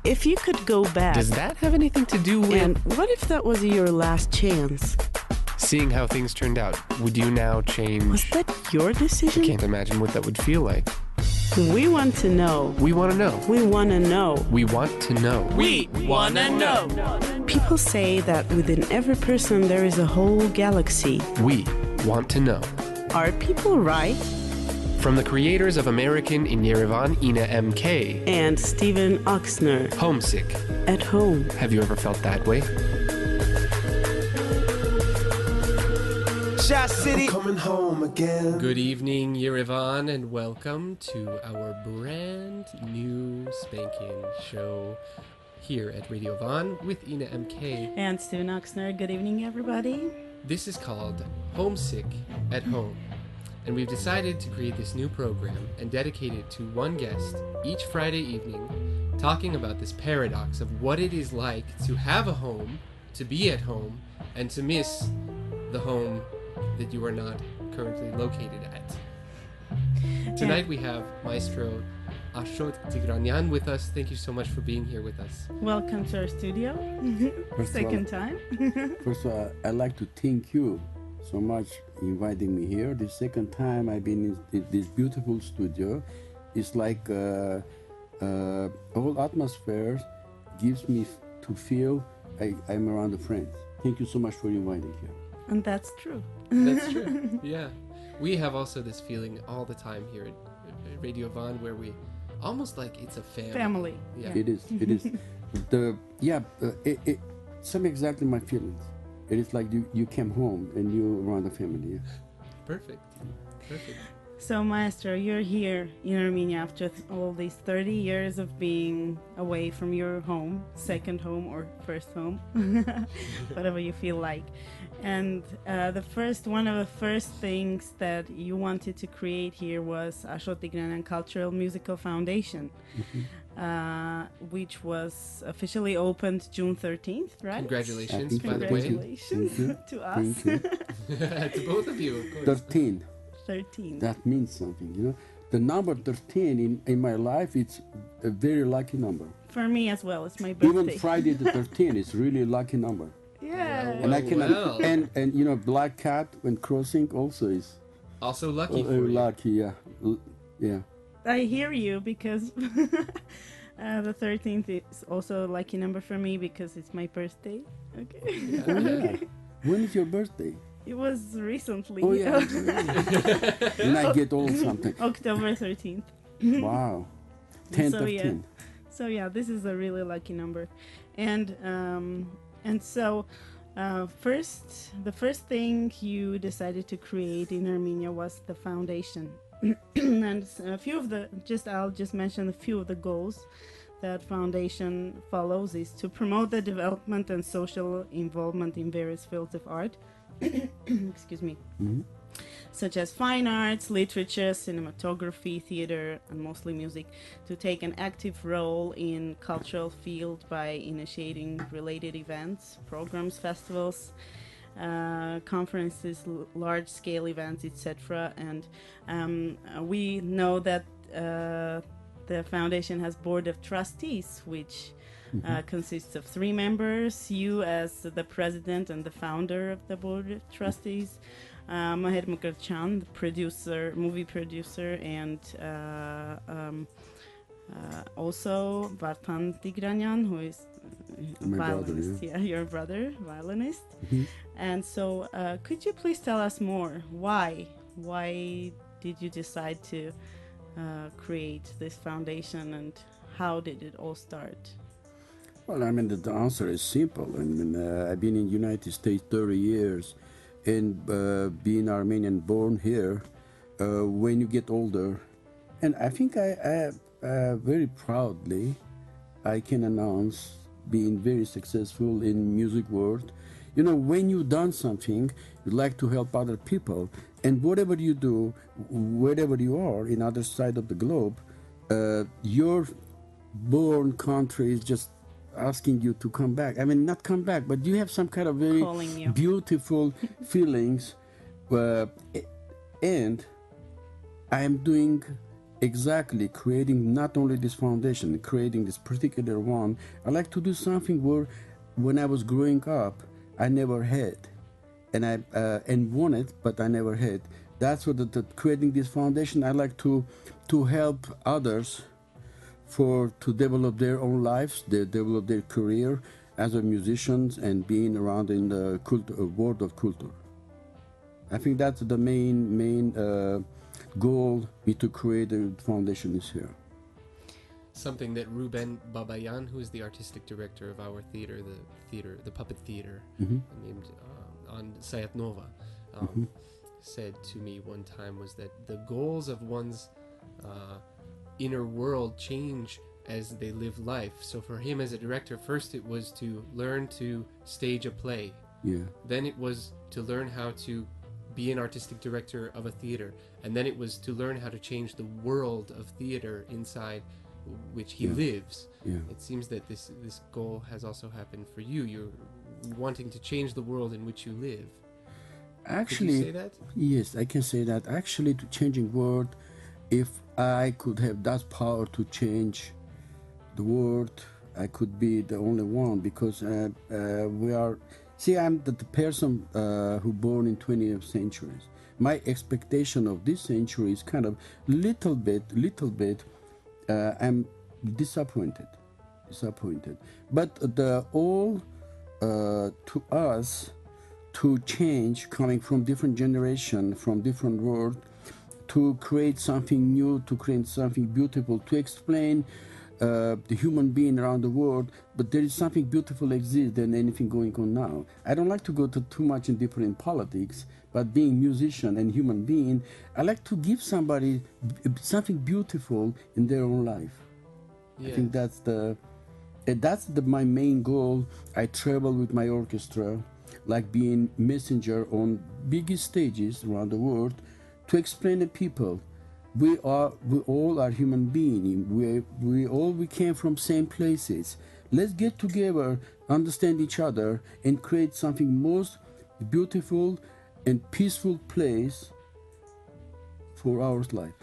If you could go back... Does that have anything to do with... And what if that was your last chance? Seeing how things turned out, would you now change... Was that your decision? I can't imagine what that would feel like. We want to know. We want to know. We want to know. We want to know. We want to know. People say that within every person there is a whole galaxy. We want to know. Are people right? From the creators of American in Yerevan, Ina M.K. And Stephen Oxner. Homesick. At home. Have you ever felt that way? Shot City. I'm coming home again. Good evening, Yerevan, and welcome to our brand new spanking show here at Radio Van with Ina M.K. And Stephen Oxner. Good evening, everybody. This is called Homesick at Home. And we've decided to create this new program and dedicate it to one guest each Friday evening, talking about this paradox of what it is like to have a home, to be at home, and to miss the home that you are not currently located at. Tonight we have Maestro Ashot Tigranyan with us. Thank you so much for being here with us. Welcome to our studio. Second time. First of all, I'd like to thank you so much inviting me here. The second time I've been in this beautiful studio. It's like whole atmosphere gives me to feel I'm around the friends. Thank you so much for inviting here. And that's true. That's true. Yeah. We have also this feeling all the time here at Radio Van where we almost like it's a family. Yeah. It is. It is. Some exactly my feelings. It is like you came home and you're around the family. Yeah. Perfect. So, Maestro, you're here in Armenia after all these 30 years of being away from your home, second home or first home, whatever you feel like. And one of the first things that you wanted to create here was Ashot Tigranyan Cultural Musical Foundation, which was officially opened June 13th, right? Congratulations, by the way. Congratulations to us. To both of you, of course. 13. That means something, you know. The number 13 in my life, it's a very lucky number. For me as well, it's my birthday. Even Friday the 13th is really a lucky number. Yeah. And I can and you know, black cat when crossing also is also lucky for you. Lucky, yeah. I hear you because the 13th is also a lucky number for me because it's my birthday. Okay. Yeah. When is your birthday? It was recently. Oh yeah. And I get all something. October 13th. Wow. 10, so, 13. Yeah. So yeah, this is a really lucky number, and so the first thing you decided to create in Armenia was the foundation, and I'll just mention a few of the goals that foundation follows is to promote the development and social involvement in various fields of art. Excuse me. Mm-hmm. Such as fine arts, literature, cinematography, theater, and mostly music, to take an active role in cultural field by initiating related events, programs, festivals, conferences, large-scale events, etc. And we know that the foundation has board of trustees, which consists of 3 members, you as the president and the founder of the board of trustees, Maher Mukarchan, the movie producer, and also Vartan Tigranyan, who is violinist. Brother, yeah, your brother, violinist. Mm-hmm. And so, could you please tell us more? Why did you decide to create this foundation, and how did it all start? Well, I mean, the answer is simple. I mean, I've been in the United States 30 years, and being Armenian born here, when you get older, and I think I very proudly, I can announce being very successful in music world. You know, when you've done something, you like to help other people, and whatever you do, wherever you are in other side of the globe, your born country is just asking you to come back. I mean, not come back, but you have some kind of very beautiful feelings. And I am doing exactly creating not only this foundation, creating this particular one. I like to do something where, when I was growing up, I never had, and I and wanted, but I never had. That's what the creating this foundation. I like to help others for to develop their own lives, they develop their career as a musicians and being around in the world of culture. I think that's the main goal me to create a foundation is here. Something that Ruben Babayan, who is the artistic director of our theater, the puppet theater, named on Sayat Nova, said to me one time was that the goals of one's inner world change as they live life. So for him as a director, first it was to learn to stage a play. Yeah. Then it was to learn how to be an artistic director of a theater. And then it was to learn how to change the world of theater inside which he lives. Yeah. It seems that this goal has also happened for you. You're wanting to change the world in which you live. Actually, could you say that? Yes, I can say that. Actually, to changing world, if I could have that power to change the world, I could be the only one, because we are. See, I'm the person who born in 20th centuries. My expectation of this century is kind of little bit. I'm disappointed. But the all to us to change, coming from different generation, from different world, to create something new, to create something beautiful, to explain the human being around the world. But there is something beautiful exists than anything going on now. I don't like to go to too much in different politics, but being musician and human being, I like to give somebody something beautiful in their own life. Yes. I think that's my main goal. I travel with my orchestra, like being messenger on biggest stages around the world, to explain to people we all are human beings. We came from same places. Let's get together, understand each other, and create something most beautiful and peaceful place for our lives.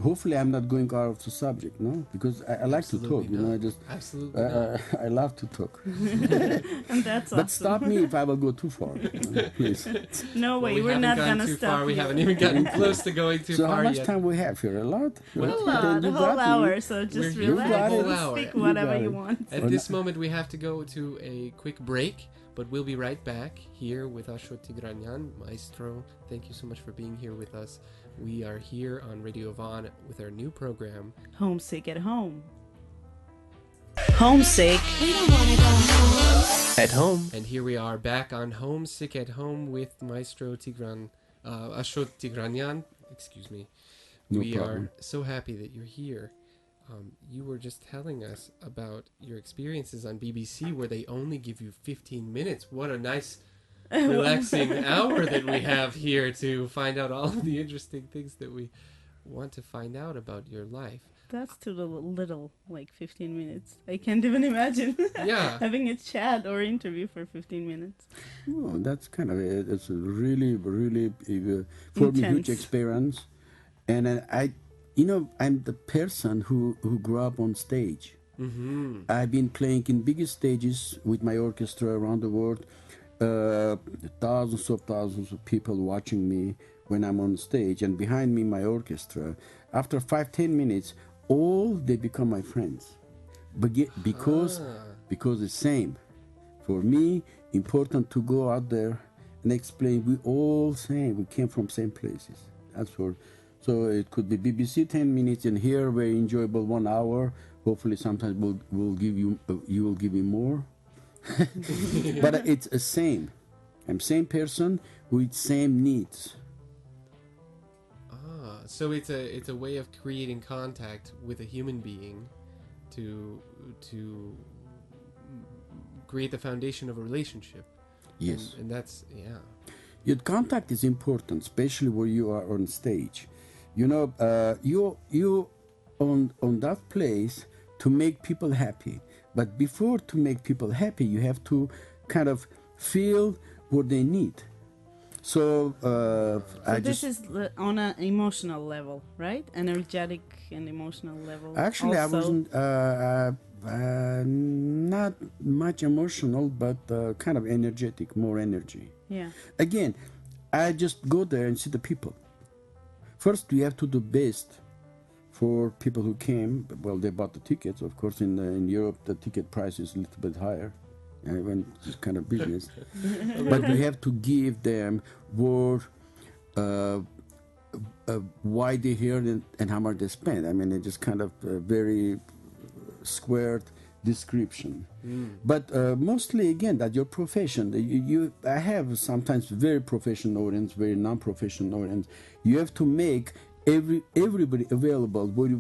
Hopefully, I'm not going out of the subject, no, because I like to talk. Not. I just absolutely not. I love to talk. And that's awesome. But stop me if I will go too far, please. No way, Well, we're not gonna too stop far. you. We haven't even gotten close to going too So far how much yet. time we have here? A lot? Well, A Yeah, lot, Then a you whole got me. hour, so just You relax got and it. Whole speak hour. whatever You you got want. At this moment, we have to go to a quick break, but we'll be right back here with Ashot Tigranyan, maestro. Thank you so much for being here with us. We are here on Radio Vaughan with our new program, Homesick at home. Homesick. We don't want to go home. At Home. And here we are back on Homesick at Home with Maestro Ashot Tigranyan. Excuse me. No we problem. are so happy that you're here. You were just telling us about your experiences on BBC where they only give you 15 minutes. What a nice, relaxing hour that we have here to find out all of the interesting things that we want to find out about your life. That's too little, like 15 minutes. I can't even imagine Yeah. having a chat or interview for 15 minutes. Oh, that's kind of it's a really for me huge Intense. experience, and I'm the person who grew up on stage. Mm-hmm. I've been playing in biggest stages with my orchestra around the world. Thousands of people watching me when I'm on stage, and behind me my orchestra. After 5-10 minutes, all they become my friends, because it's same. For me, important to go out there and explain we all same. We came from same places. That's for. So it could be BBC 10 minutes, and here very enjoyable 1 hour. Hopefully, sometimes we'll give you will give me more. But it's the same. I'm same person with same needs. So it's a way of creating contact with a human being to create the foundation of a relationship. Yes. And that's, yeah. Your contact is important, especially where you are on stage. You on that place to make people happy. But before to make people happy, you have to kind of feel what they need. So So I this just is on an emotional level, right? Energetic and emotional level. actually I also. wasn't not much emotional, but kind of energetic, more energy. Yeah. Again, I just go there and see the people. First, you have to do best for people who came. Well, they bought the tickets. Of course, in Europe, the ticket price is a little bit higher, when it's kind of business. But we have to give them word, uh, why they're here and how much they spend. I mean, it's just kind of very squared description. But mostly, again, that your profession. I have sometimes very professional audience, very non-professional audience. You have to make everybody available what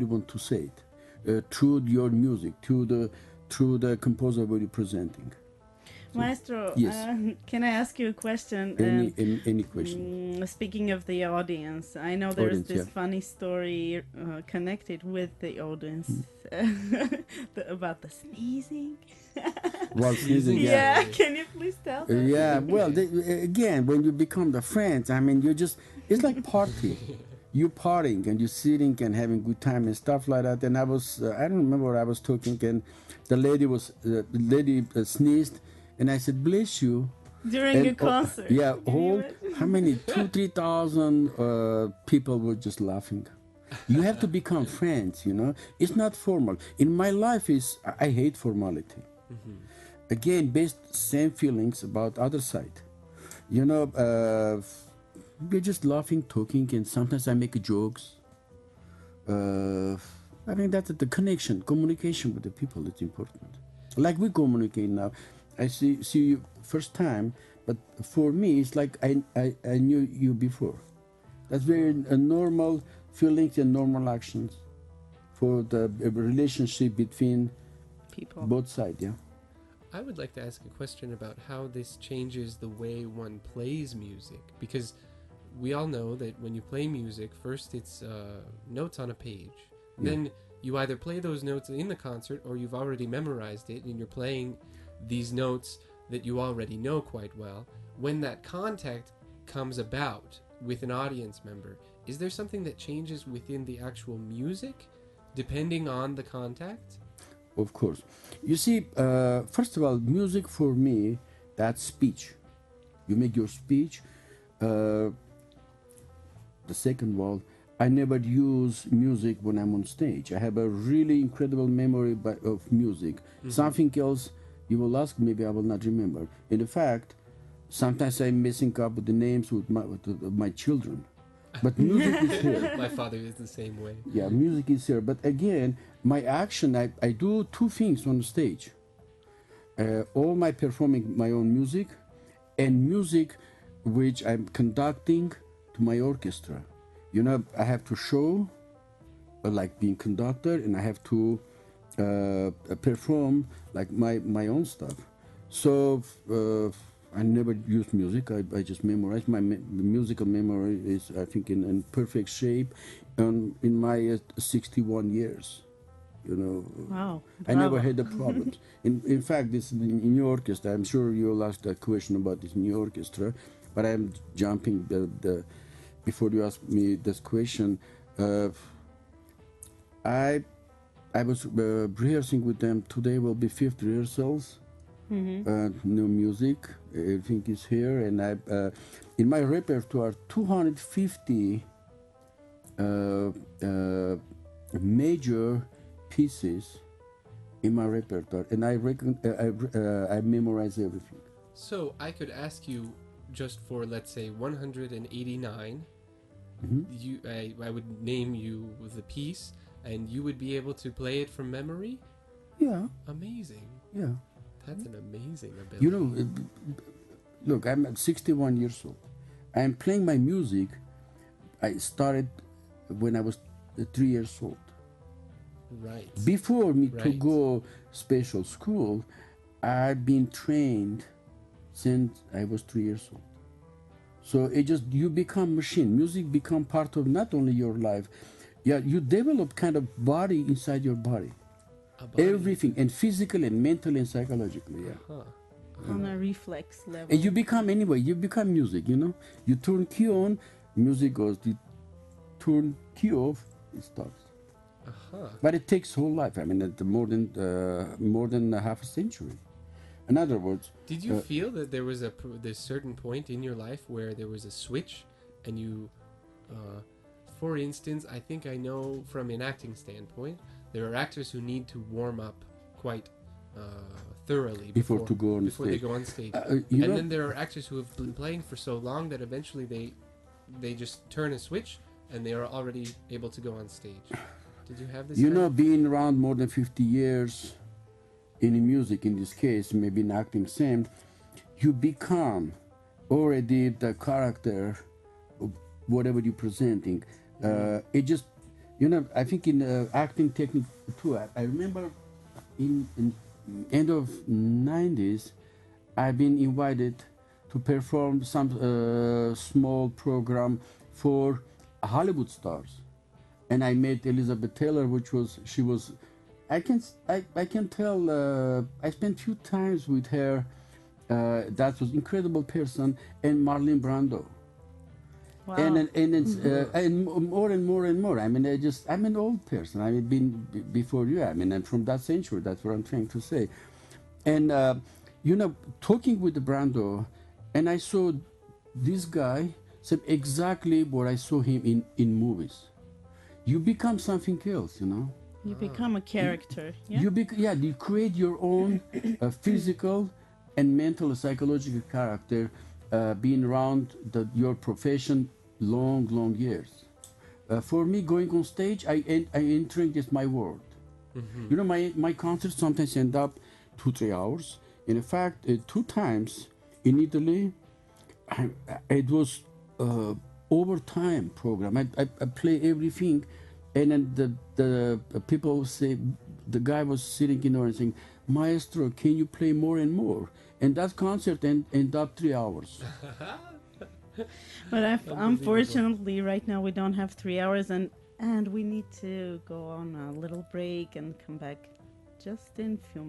you want to say it through your music, through the composer what you're presenting. Maestro, Yes. can I ask you a question? Any question? Speaking of the audience, I know there's Audience, this yeah. funny story connected with the audience about the sneezing. While sneezing, Yeah, can you please tell that? Yeah, well, again, when you become the friends, I mean, it's like party. You partying and you sitting and having good time and stuff like that. And I don't remember what I was talking, and the lady sneezed, and I said, "Bless you." During And, a concert. yeah, Can you whole imagine? how many 2,000-3,000 people were just laughing. You have to become friends, you know. It's not formal. In my life, I hate formality. Again, based same feelings about other side. You know, we're just laughing, talking, and sometimes I make jokes. I mean, that's the connection, communication with the people is important. Like we communicate now. I see you first time, but for me, it's like I knew you before. That's very normal feelings and normal actions for the relationship between People. both sides, yeah. I would like to ask a question about how this changes the way one plays music, because we all know that when you play music, first it's notes on a page. Yeah. Then you either play those notes in the concert or you've already memorized it and you're playing these notes that you already know quite well. When that contact comes about with an audience member, is there something that changes within the actual music depending on the contact? Of course. You see, first of all, music for me, that's speech. You make your speech. The second of all, I never use music when I'm on stage. I have a really incredible memory of music. Something else you will ask, maybe I will not remember. In fact, sometimes I'm messing up with the names with my children. But music is here. My father is the same way. Yeah, music is here. But again, my action, I do two things on the stage. All my performing my own music and music which I'm conducting to my orchestra. You know, I have to show, like being conductor, and I have to perform like my own stuff. So I never use music. I just memorize. My musical memory is, I think, in perfect shape. In my 61 years, you know, Wow. I never bravo. had the problems. In fact, this in new orchestra. I'm sure you'll ask that question about this new orchestra, but I'm jumping the before you ask me this question. I was rehearsing with them. Today will be 5th rehearsals. New music, everything is here, and I in my repertoire 250 major pieces in my repertoire, and I memorize everything. So I could ask you, just for let's say 189, I would name you the piece, and you would be able to play it from memory? Yeah, Amazing. yeah. That's an amazing ability. You know, look, I'm 61 years old. I'm playing my music. I started when I was 3 years old. Right. Before me to Right. go special school, I've been trained since I was 3 years old. So you become machine. Music become part of not only your life. Yeah, you develop kind of body inside your body. A body. Everything, and physically and mentally and psychologically, yeah. Huh. on a reflex level. And you become anyway. You become music. You know. You turn key on, music goes. You turn key off, it stops. Uh-huh. But it takes whole life. I mean, more than a half a century. In other words, Did you feel that there was this certain point in your life where there was a switch, and you, for instance, I think I know from an acting standpoint, there are actors who need to warm up quite thoroughly before they go on stage, you know, then there are actors who have been playing for so long that eventually they just turn a switch and they are already able to go on stage. Did you have this? you know, being around more than 50 years in music, in this case, maybe in acting, same, you become already the character of whatever you're presenting. It just, you know, I think in acting technique too, I remember in end of 90s, I've been invited to perform some small program for Hollywood stars. And I met Elizabeth Taylor, she was, I can tell, I spent few times with her. That was incredible person, and Marlene Brando. Wow. And it's and more and more and more. I mean, I'm an old person. I've been before you. I mean, I'm from that century. That's what I'm trying to say. And you know, talking with the Brando, and I saw this guy said exactly what I saw him in movies. You become something else, you know. You become a character. Yeah. You create your own physical and mental, psychological character, being around your profession long years. For me, going on stage, I entering this my world. You know, my concerts sometimes end up 2-3 hours. In fact, 2 times in Italy, it was overtime program. I play everything, and then the people say, the guy was sitting in there and saying, "Maestro, can you play more and more?" And that concert end up 3 hours. But unfortunately, right now we don't have 3 hours, and we need to go on a little break and come back just in few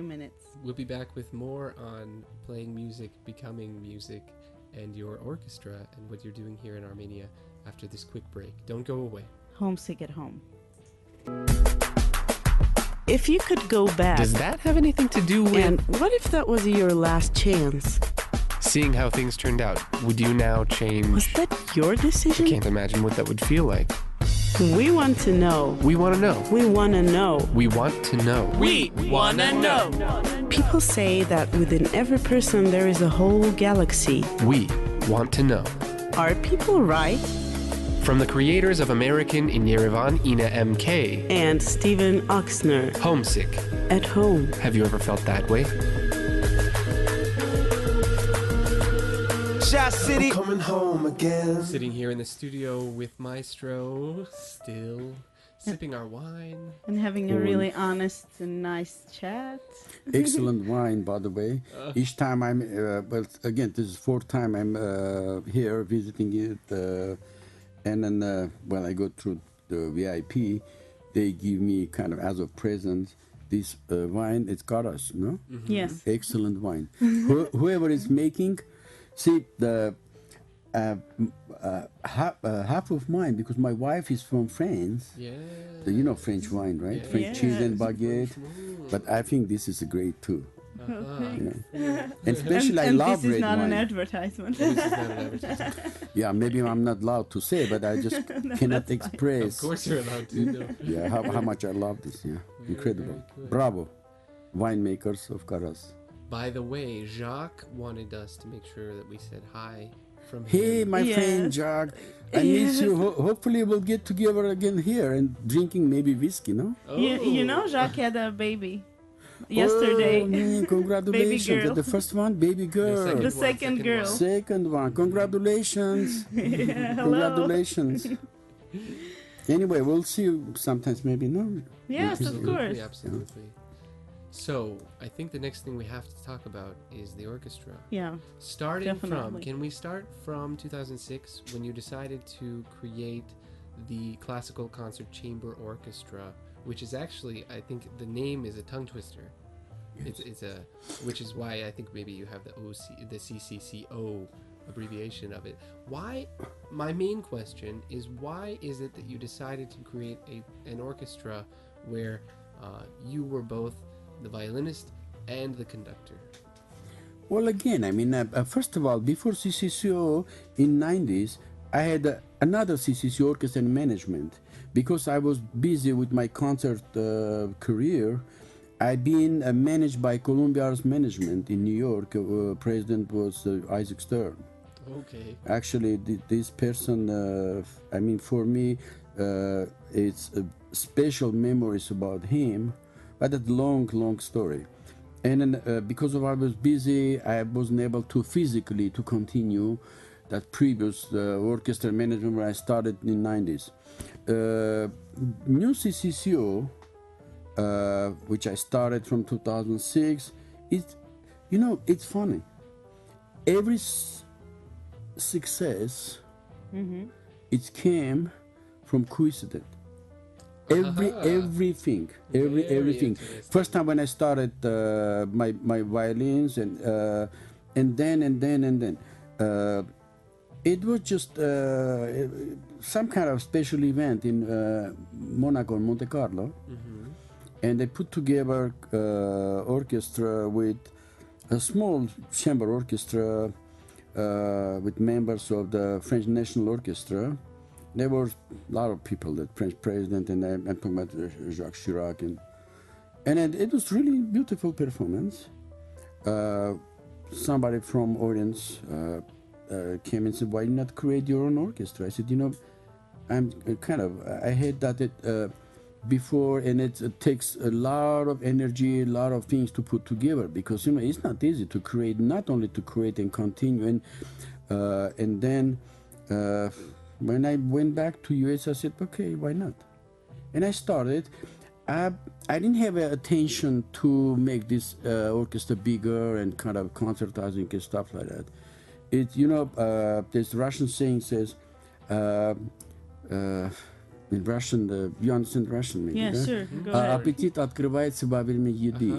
minutes. We'll be back with more on playing music, becoming music, and your orchestra and what you're doing here in Armenia after this quick break. Don't go away. Homesick at home. If you could go back, Does that have anything to do with And what if that was your last chance? seeing how things turned out? Would you now change? Was that your I decision? can't imagine what that would feel like. We want to know. We want to know. We want to know. We want to know. We wanna know. People say that within every person there is a whole galaxy. We want to know. Are people right? From the creators of American in Yerevan, Ina MK, And Stephen Oxner Homesick. at home. Have you ever felt that way? I'm coming home again. Sitting here in the studio with Maestro, still sipping our wine. And having a really honest and nice chat. Excellent wine, by the way. Each time I'm, well, again, this is 4th time I'm here visiting it. And then when I go through the VIP, they give me kind of as a present this wine. It's Karas, no? Yes. Excellent wine. Whoever is making, see, the half of mine, because my wife is from France. Yeah. You know French wine, right? Yeah. French cheese and Yes. baguette. But I think this is a great too. Thanks. And especially I and love this is red not wine. an advertisement. This is not an advertisement. Yeah, maybe I'm not allowed to say, but I just cannot that's fine. express. Of course you're allowed to. No. Yeah, how much I love this. Yeah, incredible. very good. Bravo, winemakers of Karas. By the way, Jacques wanted us to make sure that we said hi from Hey, him. my friend Yes. Jack, I miss you. Hopefully, we'll get together again here and drinking maybe whiskey, no? You know, Jacques had a baby yesterday. Oh, man, congratulations. girl. The first one, baby girl. The second girl. Second one, congratulations. Yeah, hello. Congratulations. Anyway, we'll see you sometimes, maybe, no? Yes, of Absolutely, course. absolutely. So, I think the next thing we have to talk about is the orchestra. Yeah. Starting from, Definitely. can we start from 2006 when you decided to create the Classical Concert Chamber Orchestra, which is actually, I think the name is a tongue twister. It's a, which is why I think maybe you have the CCCO abbreviation of it. Why? My main question is, why is it that you decided to create an orchestra where you were both the violinist and the conductor? Well, again, I mean, first of all, before CCCO in 90s, I had another CCC orchestra in management. Because I was busy with my concert career, I've been managed by Columbia Arts Management in New York. President was Isaac Stern. Okay. Actually, this person, I mean, for me, it's special memories about him, but it's a long, long story. And then, because of I was busy, I wasn't able to physically to continue that previous orchestra management where I started in the 90s. New CCCO, which I started from 2006, it's funny. Every success, it came from coincidence. Everything. Interesting. First time when I started my violins and then. It was just some kind of special event in Monaco and Monte Carlo, and they put together orchestra with a small chamber orchestra with members of the French National Orchestra. There were a lot of people, the French president, and I'm talking about Jacques Chirac, and it was really beautiful performance. Somebody from audience came and said, "Why not create your own orchestra?" I said, I'm I had that before, and it takes a lot of energy, a lot of things to put together, because it's not easy to create, not only to create and continue, and then when I went back to US, I said, okay, why not? And I started. I didn't have attention to make this orchestra bigger and kind of concertizing and stuff like that. This Russian saying says, in Russian, you understand Russian maybe? Yeah, sure. Go ahead. Аппетит открывается во время еды.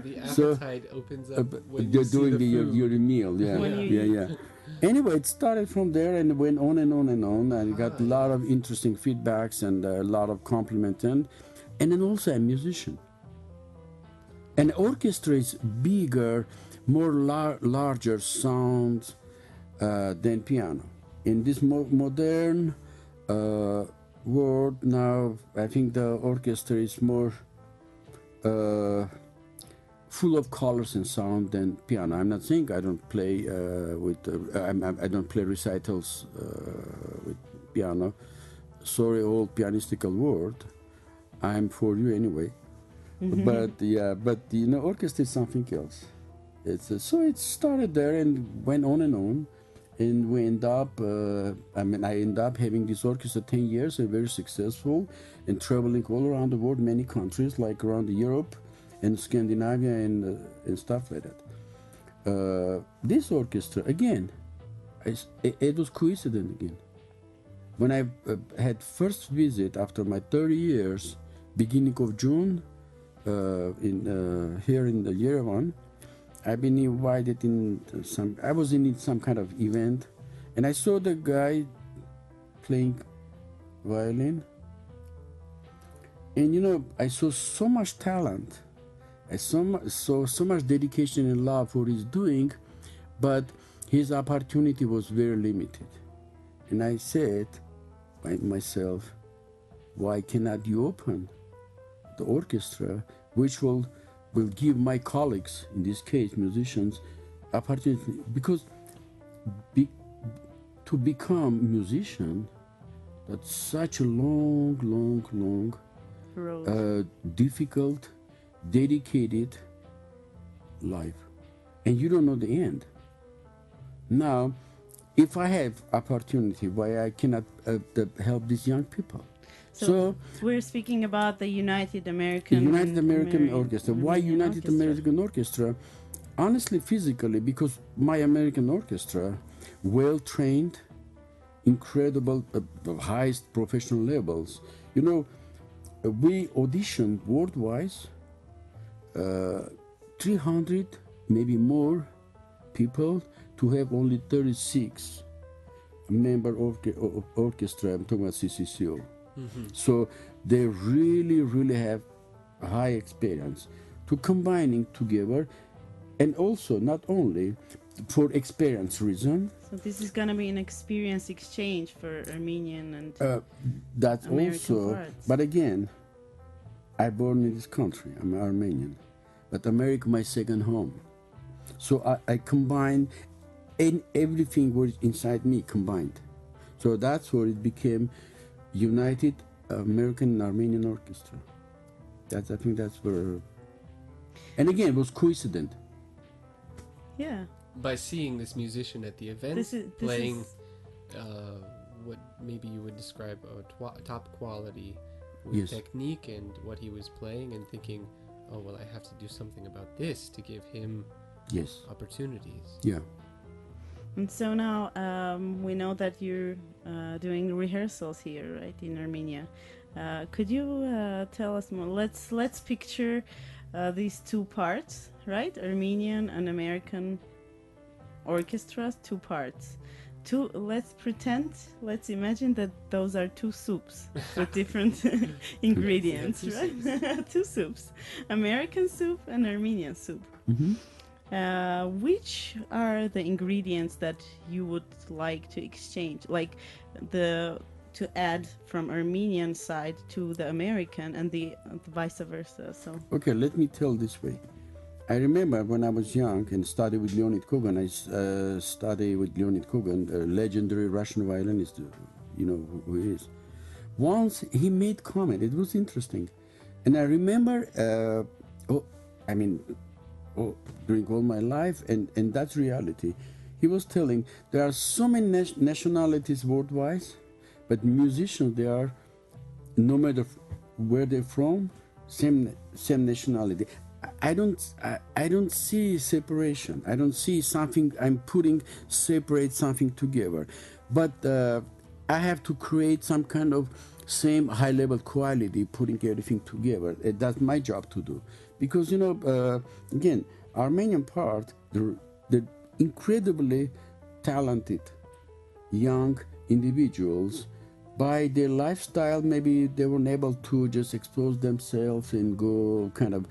The So, appetite opens up when you're you see doing the food. your meal, yeah, When you yeah. Anyway, it started from there and went on and on and on. I got a lot of interesting feedbacks and a lot of compliments, and then also a musician. An orchestra is bigger, more larger sound than piano. In this modern world now, I think the orchestra is more full of colors and sound than piano. I'm not saying I don't play I don't play recitals with piano. Sorry, old pianistical word. I'm for you anyway. But orchestra is something else. So it started there and went on, and we end up. I end up having this orchestra 10 years and very successful, and traveling all around the world, many countries like around Europe and Scandinavia and stuff like that. This orchestra again, it was coincident again. When I had first visit after my 30 years, beginning of June, here in the Yerevan, I've been invited I was in some kind of event, and I saw the guy playing violin, and I saw so much talent, I saw so much dedication and love for his doing, but his opportunity was very limited. And I said by myself, why cannot you open the orchestra, which will give my colleagues, in this case musicians, opportunity? Because to become a musician, that's such a long Road. difficult, dedicated life, and you don't know the end. Now, if I have opportunity, why I cannot help these young people? So we're speaking about the United American Orchestra. Why United American Orchestra? Honestly, physically, because my American orchestra, well trained, incredible, highest professional levels. We auditioned worldwide 300, maybe more people to have only 36 member orchestra. I'm talking about CCCO. So they really have a high experience to combining together, and also not only for experience reason. So this is gonna be an experience exchange for Armenian and That's American also, parts. but again, I born in this country. I'm Armenian, but America my second home. So I combine, and everything was inside me combined. So that's where it became United American and Armenian Orchestra. I think that's where. And again, it was coincident. yeah. By seeing this musician at the event This is playing what maybe you would describe top quality with Yes. technique and what he was playing, and thinking, oh well, I have to do something about this to give him Yes. opportunities. Yeah. And so now we know that you're doing rehearsals here, right, in Armenia. Could you tell us more? Let's picture these two parts, right? Armenian and American orchestras, two parts. Let's imagine that those are two soups with different ingredients, two right? Two soups, American soup and Armenian soup. Which are the ingredients that you would like to exchange, like to add from Armenian side to the American, and the vice versa? So Okay, let me tell this way. I remember when I was young and studied with Leonid Kogan. I studied with Leonid Kogan, a legendary Russian violinist. You know who he is. Once he made comment. It was interesting, and I remember. During all my life, and that's reality. He was telling there are so many nationalities worldwide, but musicians, they are, no matter where they're from, same nationality. I don't see separation. I don't see something I'm putting separate something together, but I have to create some kind of same high level quality, putting everything together. That's my job to do, because again, Armenian part, the incredibly talented young individuals, by their lifestyle, maybe they weren't able to just expose themselves and go kind of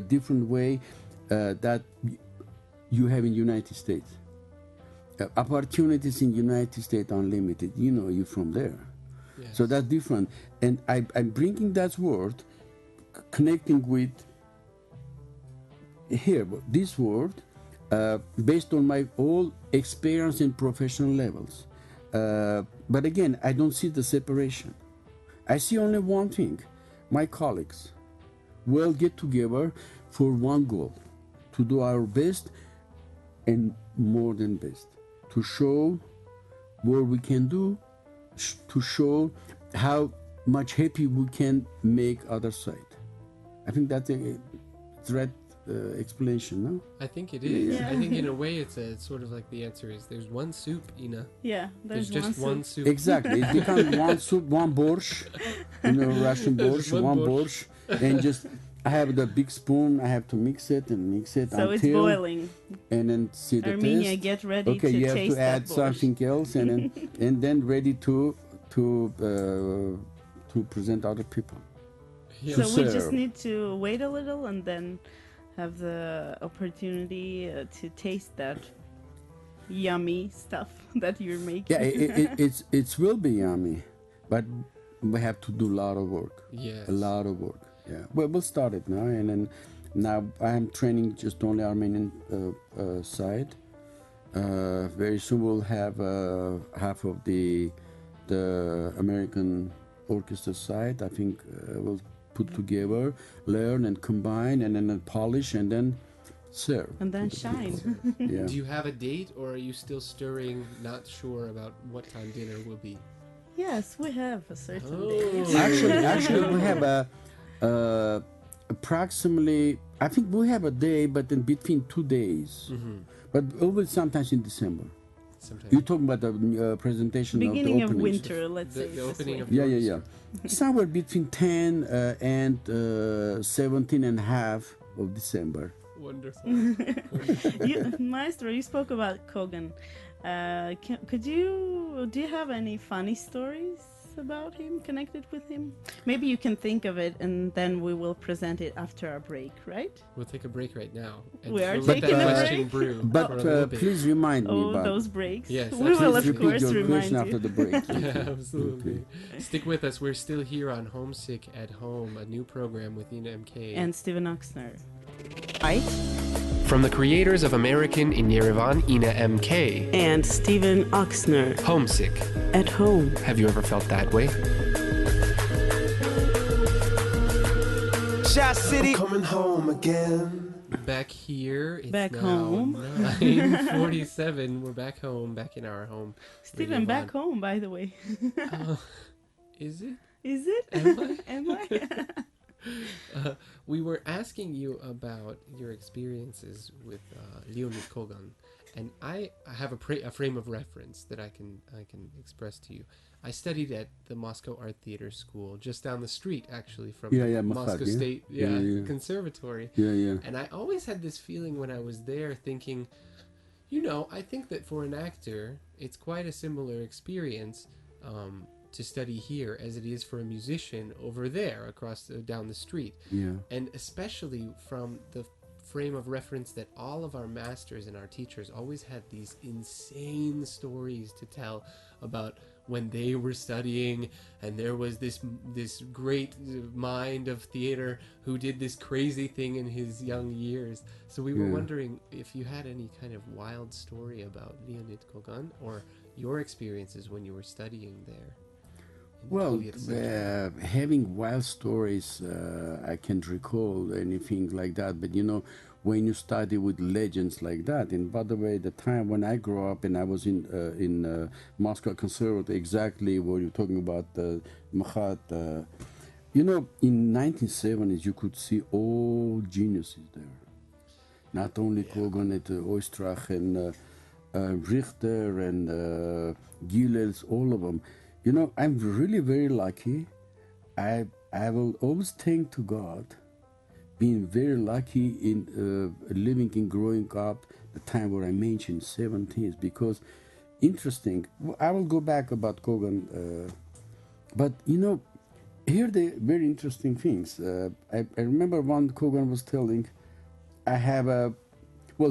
different way that you have in United States. Opportunities in United States unlimited. You from there. Yes. So that's different. And I'm bringing that word, connecting with here, this word, based on my whole experience in professional levels. But again, I don't see the separation. I see only one thing. My colleagues will get together for one goal, to do our best and more than best, to show what we can do, to show how much happy we can make other side. I think that's a right explanation, no? I think it is. Yeah. I think in a way it's sort of like the answer is there's one soup, Ina. yeah, There's there's just one soup. Exactly. It becomes one soup, one borscht, Russian There's borscht, one one borscht, and just I have the big spoon. I have to mix it So until it's boiling. and then see the Armenia, taste. get ready Okay, to you have taste to add that borscht. something else, and then ready to present other people. Yeah. So we serve. just need to wait a little and then have the opportunity to taste that yummy stuff that you're making. Yeah, it will be yummy, but we have to do a lot of work. Yes. A lot of work. Yeah. Well, we'll start it now, and then now I am training just only Armenian side. Very soon we'll have half of the American orchestra side. I think we'll put together, learn and combine, and then polish, and then serve. And then to the people. shine. Yeah. Do you have a date, or are you still stirring, not sure about what time dinner will be? Yes, we have a certain Oh. date. Actually, we have approximately. I think we have a day, but in between 2 days. Mm-hmm. But always sometimes in December. Sometimes. You're talking about the presentation Beginning of of the openings. winter, let's The say. this opening way. of- Yeah. Somewhere between 10 and 17 and a half of December. Wonderful. Maestro, you spoke about Kogan. Do you have any funny stories about him, connected with him? Maybe you can think of it, and then we will present it after our break, right? We'll take a break right now. And We are we'll let taking that a question break? brew But for a little bit. please remind me, Oh, Bob. those breaks. Yes, We will, of Please repeat course, your remind question you. after the break. Yeah, absolutely. Stick with us. We're still here on Homesick at Home, a new program with Ina MK. And Steven Oxner. Right? From the creators of American in Yerevan, Ina MK. And Steven Oxner Homesick. at home. Have you ever felt that way? Shot City. Coming home again. Back here, it's Back now home. 9:47. We're back home, back in our home. Steven, back home, by the way. Is it? Is it? Am I? Am I? We were asking you about your experiences with Leonid Kogan, and I have a frame of reference that I can express to you. I studied at the Moscow Art Theater School, just down the street, actually, from Moscow Machat, State Conservatory. Yeah. And I always had this feeling when I was there, thinking, I think that for an actor, it's quite a similar experience to study here as it is for a musician over there, down the street. Yeah. And especially from the frame of reference that all of our masters and our teachers always had these insane stories to tell about when they were studying, and there was this great mind of theater who did this crazy thing in his young years. So we were wondering if you had any kind of wild story about Leonid Kogan or your experiences when you were studying there. Well, having wild stories, I can't recall anything like that. But when you study with legends like that, and by the way, the time when I grew up and I was in Moscow Conservatory, exactly what you're talking about, Machat. In 1970s, you could see all geniuses there. Not only Kogan, Oistrach and Richter and Gilels, all of them. I'm really very lucky. I will always thank to God, being very lucky in living and growing up the time where I mentioned 70s, because interesting. I will go back about Kogan, but here the very interesting things. I remember one Kogan was telling, I have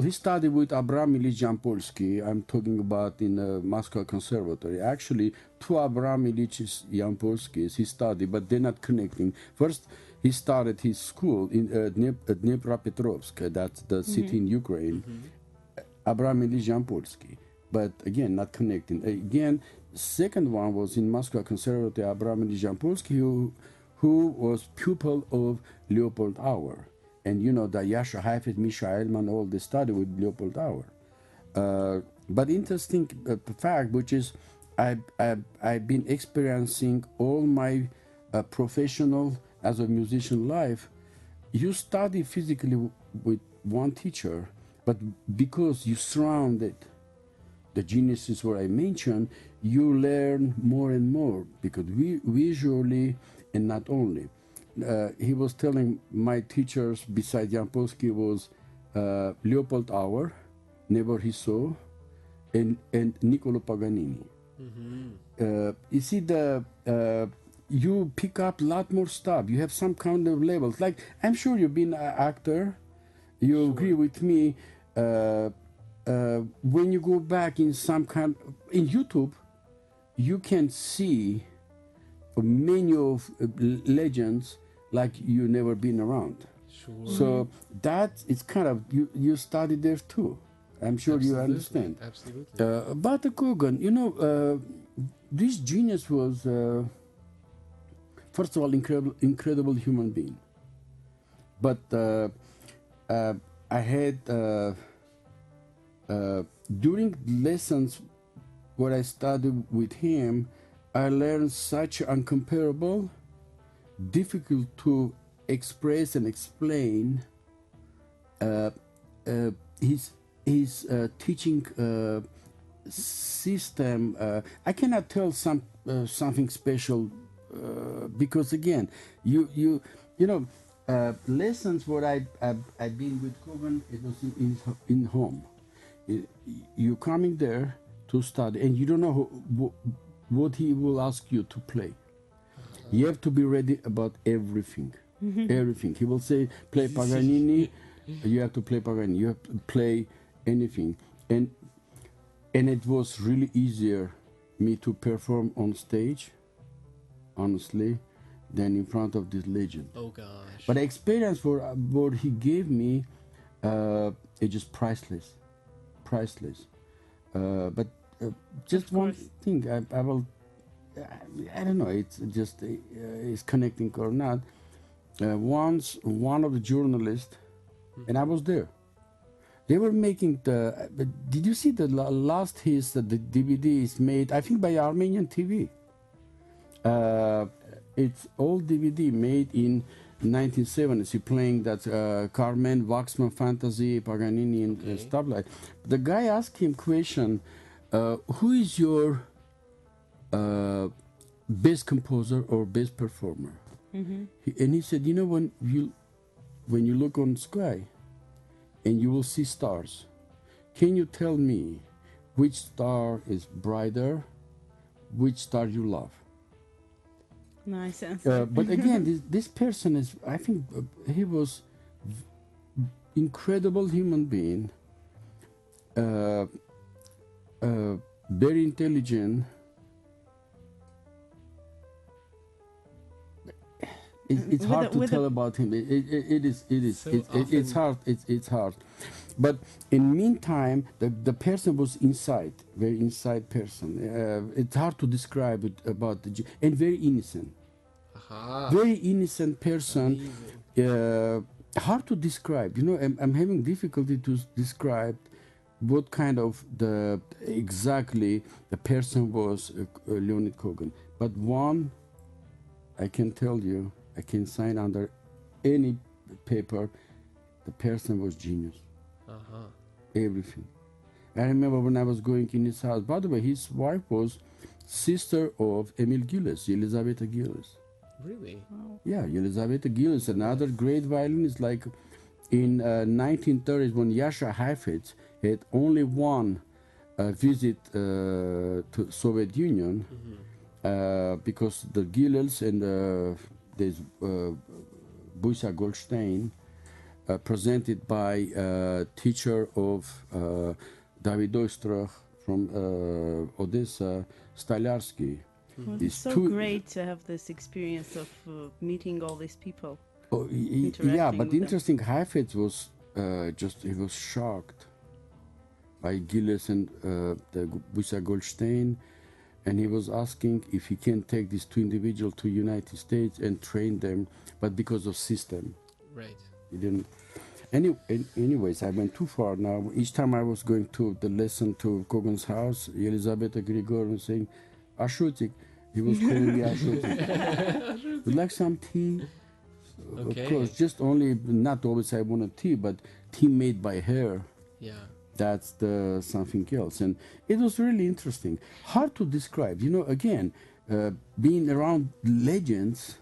he studied with Abraham Ilyich Yampolsky. I'm talking about in Moscow Conservatory. Actually, two Abraham Ilyich Yampolskys he studied, but they're not connecting. First, he started his school in Dnepropetrovsk, that's the city in Ukraine. Abraham Ilyich Yampolsky, but again, not connecting. Again, second one was in Moscow Conservatory, Abraham Ilyich Yampolsky, who was pupil of Leopold Auer. And the Yasha Heifetz, Misha Eilman, all they studied with Leopold Auer. But interesting fact, which is I've been experiencing all my professional as a musician life. You study physically with one teacher, but because you surrounded the geniuses where I mentioned, you learn more and more, because we visually and not only. He was telling my teachers besides Yampolsky was Leopold Auer, never he saw, and Niccolo Paganini. You see, you pick up a lot more stuff. You have some kind of levels. Like, I'm sure you've been an actor. You agree with me. When you go back in in YouTube, you can see many of legends like you never been around. Sure. So that is kind of you studied there too. I'm sure you understand. Absolutely. But Kogan, this genius was first of all incredible human being. But I had during lessons where I studied with him, I learned such uncomparable, difficult to express and explain his teaching system. I cannot tell something special because again, you know, lessons what I've been with Kogan, it was in home. You coming there to study, and you don't know what he will ask you to play. You have to be ready about everything. Everything. He will say, play Paganini, you have to play Paganini. You have to play anything. And it was really easier me to perform on stage, honestly, than in front of this legend. Oh gosh. But the experience for what he gave me, it's just priceless. Priceless. But just Of one course. thing, I will, I don't know, it's just, it's connecting or not. Once, one of the journalists, and I was there, they were making the, did you see the last his, the DVD is made, I think by Armenian TV. It's old DVD made in 1970s. He playing that Carmen, Waxman Fantasy, Paganini, and Okay. stuff like. The guy asked him question, who is your best composer or best performer? And he said, you know, when you look on sky, and you will see stars, can you tell me which star is brighter, which star you love? Nice answer. But again, this person is, I think he was incredible human being, very intelligent. It's With hard a- to with tell a- about him. It is. So It's hard. It's hard. But in meantime, the person was inside, very inside person. It's hard to describe it about and very innocent. Aha. Very innocent person. Amazing. Hard to describe. You know, I'm having difficulty to describe what kind of exactly the person was, Leonid Kogan. But one, I can tell you, I can sign under any paper, the person was genius. Uh-huh. Everything. I remember when I was going in his house. By the way, his wife was sister of Emil Gilles, Elisabetta Gilles. Really? Yeah, Elisabetta Gilles, another great violinist. Like in 1930s, when Yasha Heifetz had only one visit to Soviet Union, because the Gilles and there's Buisa Goldstein, presented by teacher of David Oistrakh from Odessa, Stylarsky. Well, These it's so two- great to have this experience of meeting all these people. Oh, yeah, Interacting but with them. interesting, Heifetz was he was shocked by Gilles and the Buisa Goldstein, and he was asking if he can take these two individuals to United States and train them, but because of system, Right. he didn't. Anyways, I went too far now. Each time I was going to the lesson to Kogan's house, Elisabetta Grigor was saying, Ashotik. He was calling me Ashotik. Would like some tea? Okay. Of course, just only, not always I want a tea, but tea made by her. Yeah. That's the something else. And it was really interesting. Hard to describe. You know, again, being around legends,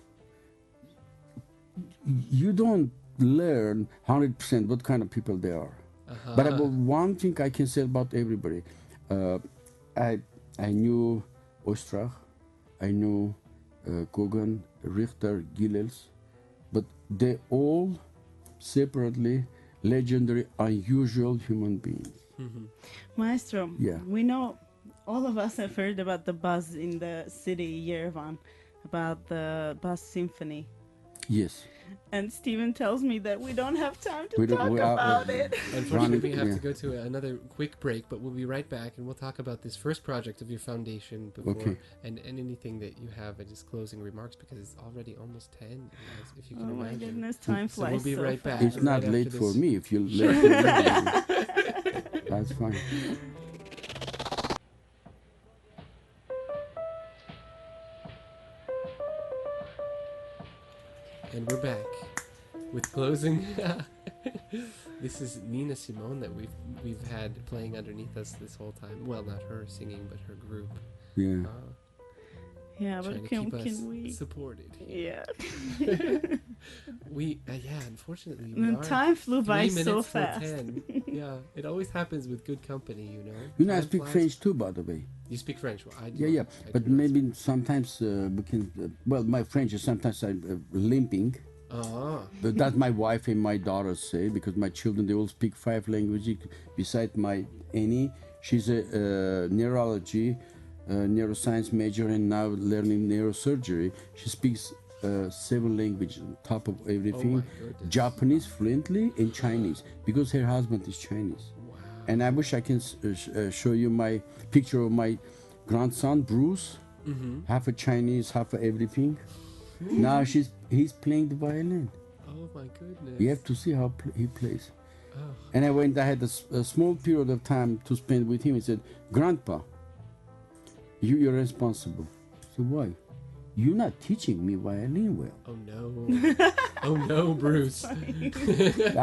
you don't learn 100% what kind of people they are. Uh-huh. But about one thing I can say about everybody, I knew Oistrakh, I knew Kogan, Richter, Gilels, but they all separately legendary, unusual human beings. Maestro, Yeah. we know all of us have heard about the buzz in the city Yerevan, about the buzz symphony. Yes. And Steven tells me that we don't have time to We don't- talk we are- about it. Unfortunately, we have yeah. to go to another quick break, but we'll be right back, and we'll talk about this first project of your foundation before, Okay. and anything that you have as closing remarks, because it's already almost 10, if you Oh can my imagine. goodness, time So flies we'll be so right back. fast. It's not right late after for this. me if you late for me. That's fine. And we're back with closing. This is Nina Simone that we've had playing underneath us this whole time. Well, not her singing, but her group. Yeah. Yeah, Trying but to keep us can we? supported. Yeah. Yeah, unfortunately, we are Time flew by 3 so minutes till fast. 10. Yeah, it always happens with good company, you know. You know, I Time speak flies. French too, by the way. You speak French? Well, I do. Yeah, yeah. I But do not maybe sometimes we can. Well, my French is sometimes limping. Ah, But that my wife and my daughters say, because my children, they all speak 5 languages. Besides my Annie, she's a neurology, neuroscience major, and now learning neurosurgery. She speaks 7 languages on top of everything. Oh my goodness. Japanese fluently and Chinese, because her husband is Chinese. wow. And I wish I can show you my picture of my grandson, Bruce, half a Chinese, half a everything. Now he's playing the violin. Oh my goodness. You have to see how he plays. Oh. And I had a small period of time to spend with him. He said, "Grandpa, you're responsible." I said, "Why? You're not teaching me violin well." Oh no. Oh no, Bruce.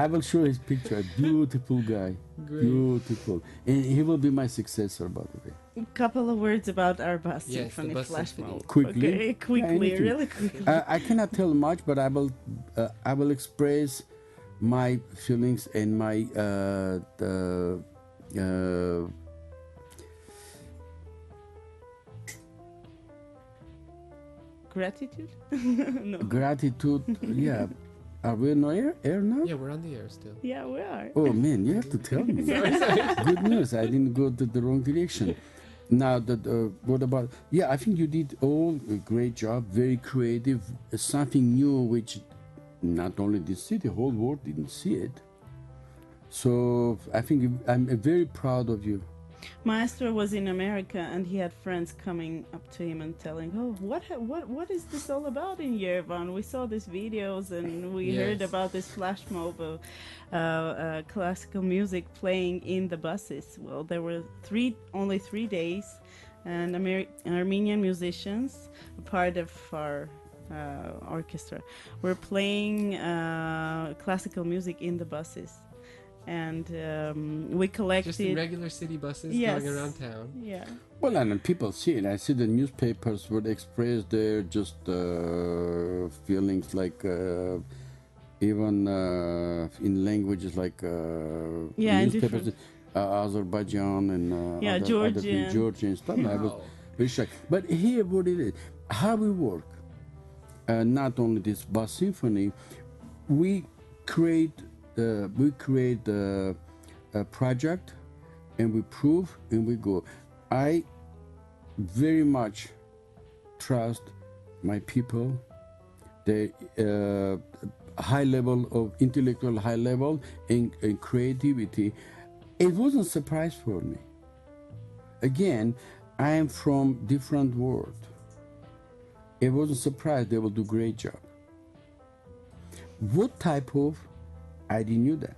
I will show his picture. A beautiful guy. Great. Beautiful. And he will be my successor, by the way. A couple of words about our bus Yes, the symphony bus flash symphony. mob. Quickly? Okay, quickly, Anything. really quickly. I cannot tell much, but I will express my feelings and my Gratitude? No. gratitude. Yeah. Are we on air now? Yeah, we're on the air still. Yeah, we are. Oh man, you have to tell me. Good news. I didn't go to the wrong direction. Now, what about? Yeah, I think you did all a great job. Very creative. Something new, which not only the city, whole world didn't see it. So I think I'm very proud of you. Maestro was in America, and he had friends coming up to him and telling, "Oh, what is this all about in Yerevan? We saw these videos, and we heard Yes. about this flash mob of classical music playing in the buses." Well, there were only 3 days, and Armenian musicians, a part of our orchestra, were playing classical music in the buses. And we collected. Just in regular city buses Yes. going around town. Yeah. Well, and people see it. I see the newspapers would express their just feelings, like even in languages like Yeah, in newspapers, different- Azerbaijan and Yeah, other Georgian. things, Georgian and stuff. I was Wow. very shocked. But here, what it is, how we work. Not only this bus symphony, we create a project, and we prove, and we go. I very much trust my people, the high level of intellectual high level and creativity. It wasn't a surprise for me. Again, I am from different world. It wasn't a surprise. They will do great job. What type of, I didn't know that.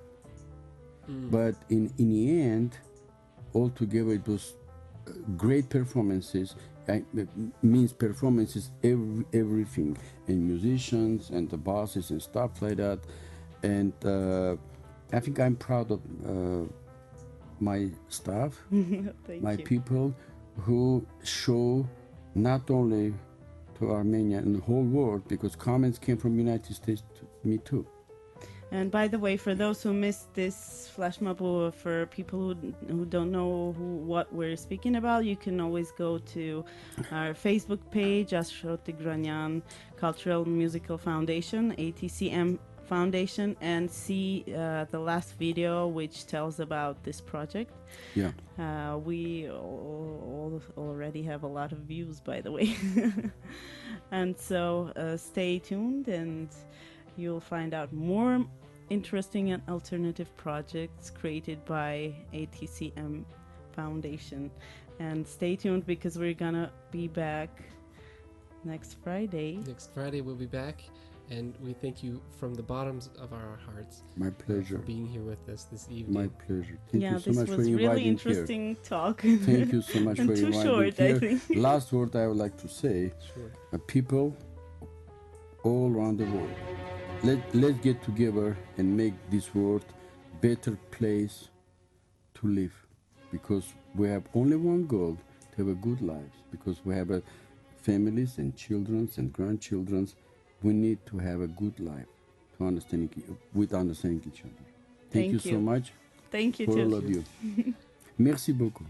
But in the end, altogether it was great performances. Means performances, everything, and musicians and the bosses and stuff like that. And I think I'm proud of my staff, Thank my you. people, who show not only to Armenia and the whole world, because comments came from United States to me too. And by the way, for those who missed this flash mob, or for people who don't know what we're speaking about, you can always go to our Facebook page, Ashot Tigranyan Cultural Musical Foundation, ATCM Foundation, and see the last video which tells about this project. Yeah. We already have a lot of views, by the way. And so stay tuned, and you'll find out more interesting and alternative projects created by ATCM Foundation. And stay tuned, because we're gonna be back next Friday. Next Friday we'll be back, and we thank you from the bottoms of our hearts My for pleasure. being here with us this evening. My pleasure. Thank Yeah, you so this much was for really inviting here. interesting talk. Thank you so much And for too inviting short, here. I think. Last word I would like to say, Sure. people all around the world, let's get together and make this world better place to live, because we have only one goal, to have a good life, because we have families and children and grandchildren. We need to have a good life, understanding each other. Thank Thank you so you. much Thank you for too. all of you. Merci beaucoup.